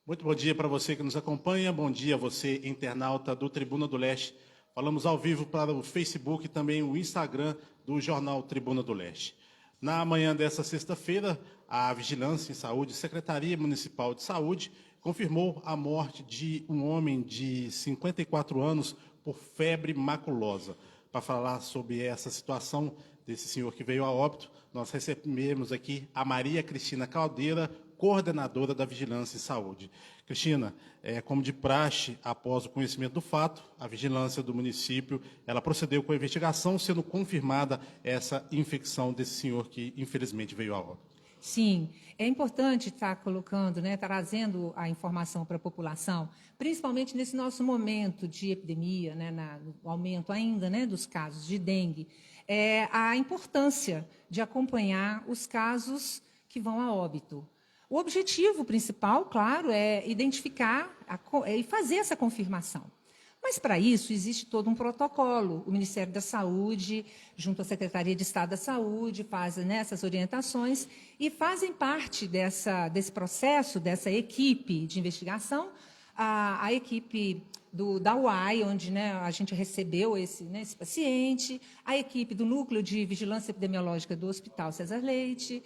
Muito bom dia para você que nos acompanha, bom dia a você, internauta do Tribuna do Leste. Falamos ao vivo para o Facebook e também o Instagram do jornal Tribuna do Leste. Na manhã dessa sexta-feira, a Vigilância em Saúde, Secretaria Municipal de Saúde, confirmou a morte de um homem de 54 anos por febre maculosa. Para falar sobre essa situação desse senhor que veio a óbito, nós recebemos aqui a Maria Cristina Caldeira, coordenadora da Vigilância em Saúde. Cristina, como de praxe, após o conhecimento do fato, a Vigilância do município, ela procedeu com a investigação, sendo confirmada essa infecção desse senhor que, infelizmente, veio a óbito. Sim, é importante estar colocando, trazendo a informação para a população, principalmente nesse nosso momento de epidemia, no aumento ainda dos casos de dengue, a importância de acompanhar os casos que vão a óbito. O objetivo principal, claro, é identificar e fazer essa confirmação. Mas, para isso, existe todo um protocolo. O Ministério da Saúde, junto à Secretaria de Estado da Saúde, fazem essas orientações e fazem parte desse processo, dessa equipe de investigação, a equipe da UAI, onde a gente recebeu esse paciente, a equipe do Núcleo de Vigilância Epidemiológica do Hospital César Leite,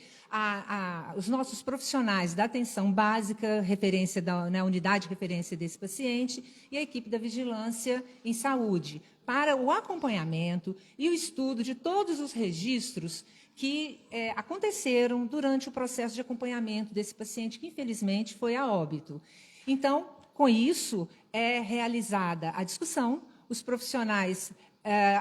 os nossos profissionais da atenção básica, referência da unidade de referência desse paciente, e a equipe da Vigilância em Saúde, para o acompanhamento e o estudo de todos os registros que aconteceram durante o processo de acompanhamento desse paciente, que infelizmente foi a óbito. Então, com isso, é realizada a discussão, os profissionais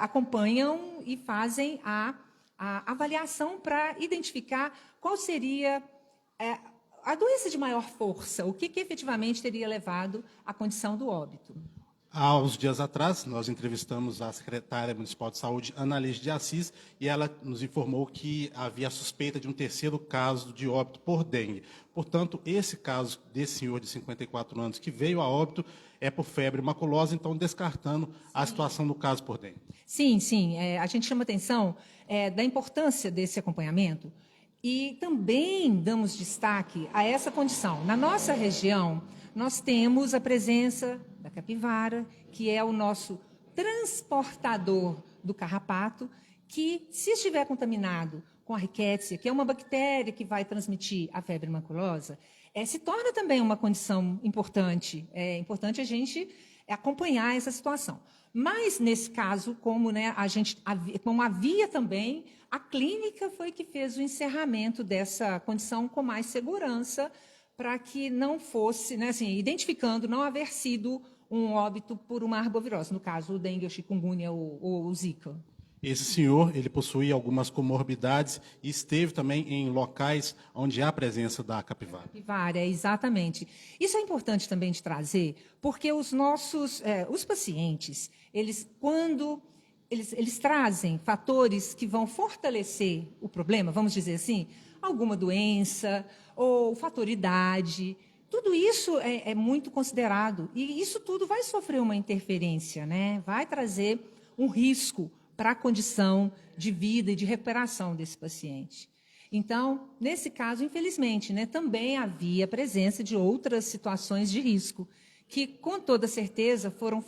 acompanham e fazem a avaliação para identificar qual seria a doença de maior força, o que efetivamente teria levado à condição do óbito. Há uns dias atrás, nós entrevistamos a secretária municipal de saúde, Ana Lígia de Assis, e ela nos informou que havia suspeita de um terceiro caso de óbito por dengue. Portanto, esse caso desse senhor de 54 anos que veio a óbito é por febre maculosa, então descartando a situação do caso por dengue. Sim, sim. A gente chama atenção da importância desse acompanhamento e também damos destaque a essa condição. Na nossa região, nós temos a presença da capivara, que é o nosso transportador do carrapato, que, se estiver contaminado com a rickettsia, que é uma bactéria que vai transmitir a febre maculosa, se torna também uma condição importante. É importante a gente acompanhar essa situação. Mas, nesse caso, como havia também, a clínica foi que fez o encerramento dessa condição com mais segurança, para que não fosse, identificando não haver sido um óbito por uma arbovirose, no caso, o dengue, o chikungunya ou o zika. Esse senhor, ele possuía algumas comorbidades e esteve também em locais onde há a presença da capivara. Capivara, exatamente. Isso é importante também de trazer, porque os pacientes, quando eles trazem fatores que vão fortalecer o problema, vamos dizer assim, alguma doença ou fator idade, tudo isso é muito considerado. E isso tudo vai sofrer uma interferência, vai trazer um risco para a condição de vida e de recuperação desse paciente. Então, nesse caso, infelizmente, também havia presença de outras situações de risco, que, com toda certeza, foram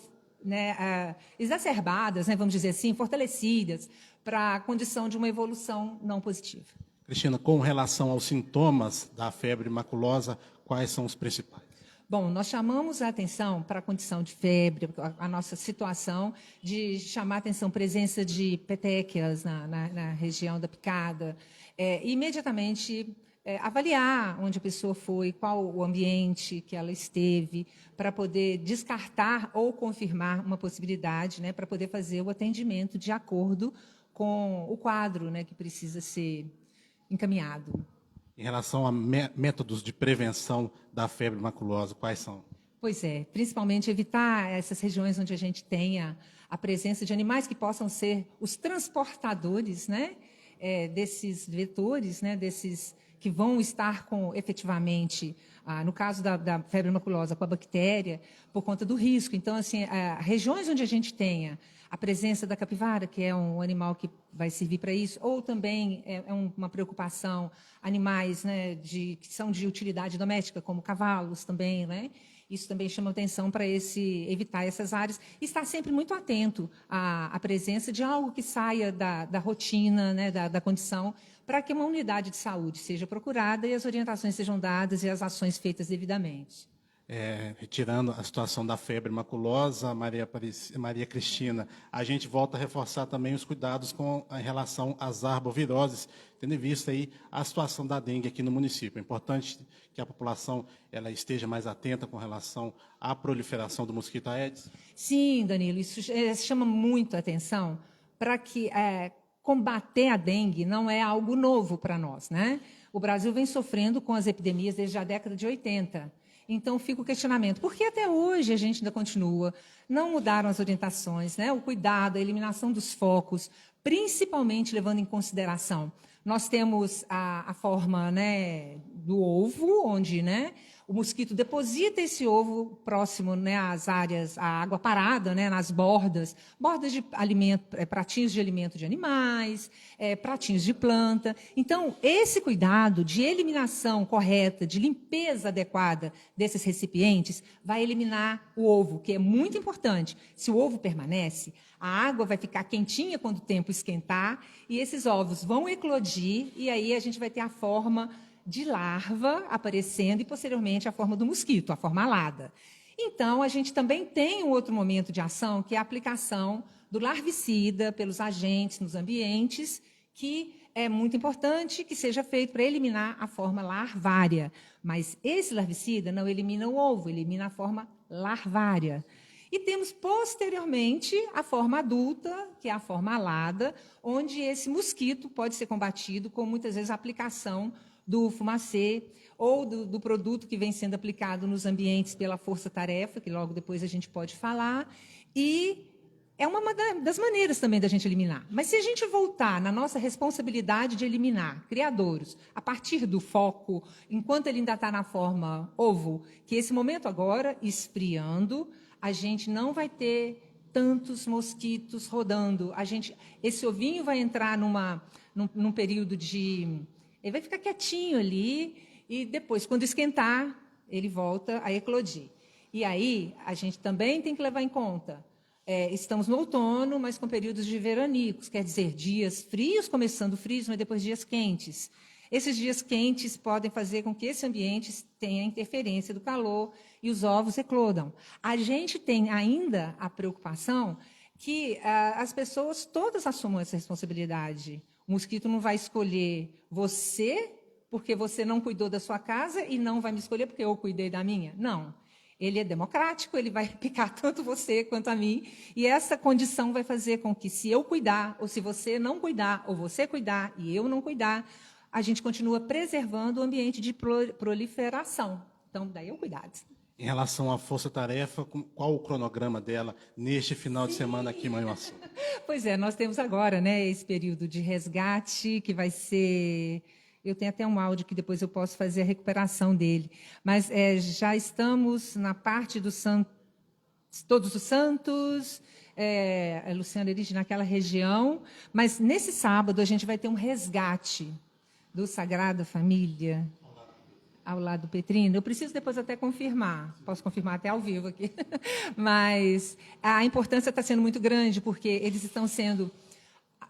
exacerbadas, vamos dizer assim, fortalecidas, para a condição de uma evolução não positiva. Cristina, com relação aos sintomas da febre maculosa, quais são os principais? Bom, nós chamamos a atenção para a condição de febre, a nossa situação de chamar a atenção presença de petequias na região da picada, imediatamente avaliar onde a pessoa foi, qual o ambiente que ela esteve, para poder descartar ou confirmar uma possibilidade, para poder fazer o atendimento de acordo com o quadro que precisa ser encaminhado. Em relação a métodos de prevenção da febre maculosa, quais são? Pois é, principalmente evitar essas regiões onde a gente tenha a presença de animais que possam ser os transportadores desses vetores, desses que vão estar efetivamente, no caso da febre maculosa, com a bactéria, por conta do risco. Então, regiões onde a gente tenha a presença da capivara, que é um animal que vai servir para isso, ou também uma preocupação animais, né, que são de utilidade doméstica, como cavalos também, né? Isso também chama atenção para evitar essas áreas. E estar sempre muito atento à presença de algo que saia da rotina, né, da condição, para que uma unidade de saúde seja procurada e as orientações sejam dadas e as ações feitas devidamente. Retirando a situação da febre maculosa, Maria Cristina, a gente volta a reforçar também os cuidados em relação às arboviroses, tendo em vista aí a situação da dengue aqui no município. É importante que a população ela esteja mais atenta com relação à proliferação do mosquito Aedes? Sim, Danilo, isso chama muito a atenção para que combater a dengue não é algo novo para nós, né? O Brasil vem sofrendo com as epidemias desde a década de 80. Então, fica o questionamento. Por que até hoje a gente ainda continua? Não mudaram as orientações, né? O cuidado, a eliminação dos focos, principalmente levando em consideração. Nós temos a forma, né, do ovo, onde, né, o mosquito deposita esse ovo próximo, né, às áreas, à água parada, né, nas bordas de alimento, pratinhos de alimento de animais, pratinhos de planta. Então, esse cuidado de eliminação correta, de limpeza adequada desses recipientes, vai eliminar o ovo, que é muito importante. Se o ovo permanece, a água vai ficar quentinha quando o tempo esquentar e esses ovos vão eclodir e aí a gente vai ter a forma de larva aparecendo e, posteriormente, a forma do mosquito, a forma alada. Então, a gente também tem um outro momento de ação, que é a aplicação do larvicida pelos agentes nos ambientes, que é muito importante que seja feito para eliminar a forma larvária. Mas esse larvicida não elimina o ovo, elimina a forma larvária. E temos, posteriormente, a forma adulta, que é a forma alada, onde esse mosquito pode ser combatido com, muitas vezes, a aplicação do fumacê ou do produto que vem sendo aplicado nos ambientes pela força-tarefa, que logo depois a gente pode falar, e é uma das maneiras também da gente eliminar. Mas se a gente voltar na nossa responsabilidade de eliminar criadouros a partir do foco, enquanto ele ainda está na forma ovo, que esse momento agora, esfriando, a gente não vai ter tantos mosquitos rodando. Esse ovinho vai entrar num período de... Ele vai ficar quietinho ali e depois, quando esquentar, ele volta a eclodir. E aí, a gente também tem que levar em conta, estamos no outono, mas com períodos de veranicos, quer dizer, dias frios, começando frios, mas depois dias quentes. Esses dias quentes podem fazer com que esse ambiente tenha interferência do calor e os ovos eclodam. A gente tem ainda a preocupação que as pessoas todas assumam essa responsabilidade. O mosquito não vai escolher você porque você não cuidou da sua casa e não vai me escolher porque eu cuidei da minha. Não. Ele é democrático, ele vai picar tanto você quanto a mim. E essa condição vai fazer com que, se eu cuidar, ou se você não cuidar, ou você cuidar e eu não cuidar, a gente continua preservando o ambiente de proliferação. Então, daí é o cuidado. Em relação à força-tarefa, qual o cronograma dela neste final de semana aqui em Manhuaçu? Pois é, nós temos agora, né, esse período de resgate, que vai ser... Eu tenho até um áudio que depois eu posso fazer a recuperação dele. Mas já estamos na parte do Todos os Santos, a Luciana Erige naquela região. Mas nesse sábado a gente vai ter um resgate do Sagrada Família, ao lado do Petrino. Eu preciso depois até confirmar, posso confirmar até ao vivo aqui, mas a importância está sendo muito grande, porque eles estão sendo,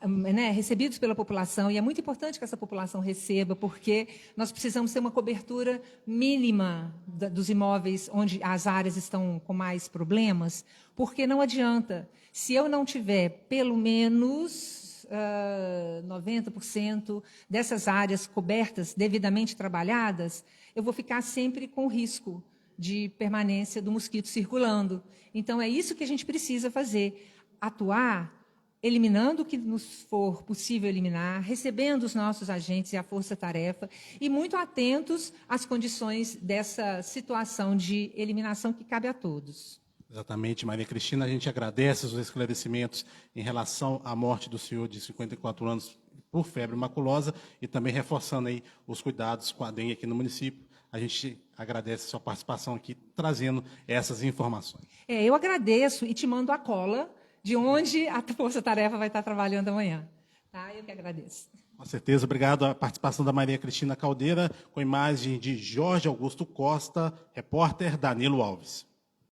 né, recebidos pela população, e é muito importante que essa população receba, porque nós precisamos ter uma cobertura mínima dos imóveis onde as áreas estão com mais problemas, porque não adianta, se eu não tiver pelo menos 90% dessas áreas cobertas, devidamente trabalhadas, eu vou ficar sempre com risco de permanência do mosquito circulando. Então, é isso que a gente precisa fazer, atuar eliminando o que nos for possível eliminar, recebendo os nossos agentes e a força-tarefa, e muito atentos às condições dessa situação de eliminação que cabe a todos. Exatamente, Maria Cristina, a gente agradece os esclarecimentos em relação à morte do senhor de 54 anos por febre maculosa e também reforçando aí os cuidados com a dengue aqui no município. A gente agradece a sua participação aqui, trazendo essas informações. Eu agradeço e te mando a cola, de onde a Força Tarefa vai estar trabalhando amanhã. Tá? Eu que agradeço. Com certeza, obrigado à participação da Maria Cristina Caldeira, com imagem de Jorge Augusto Costa, repórter Danilo Alves.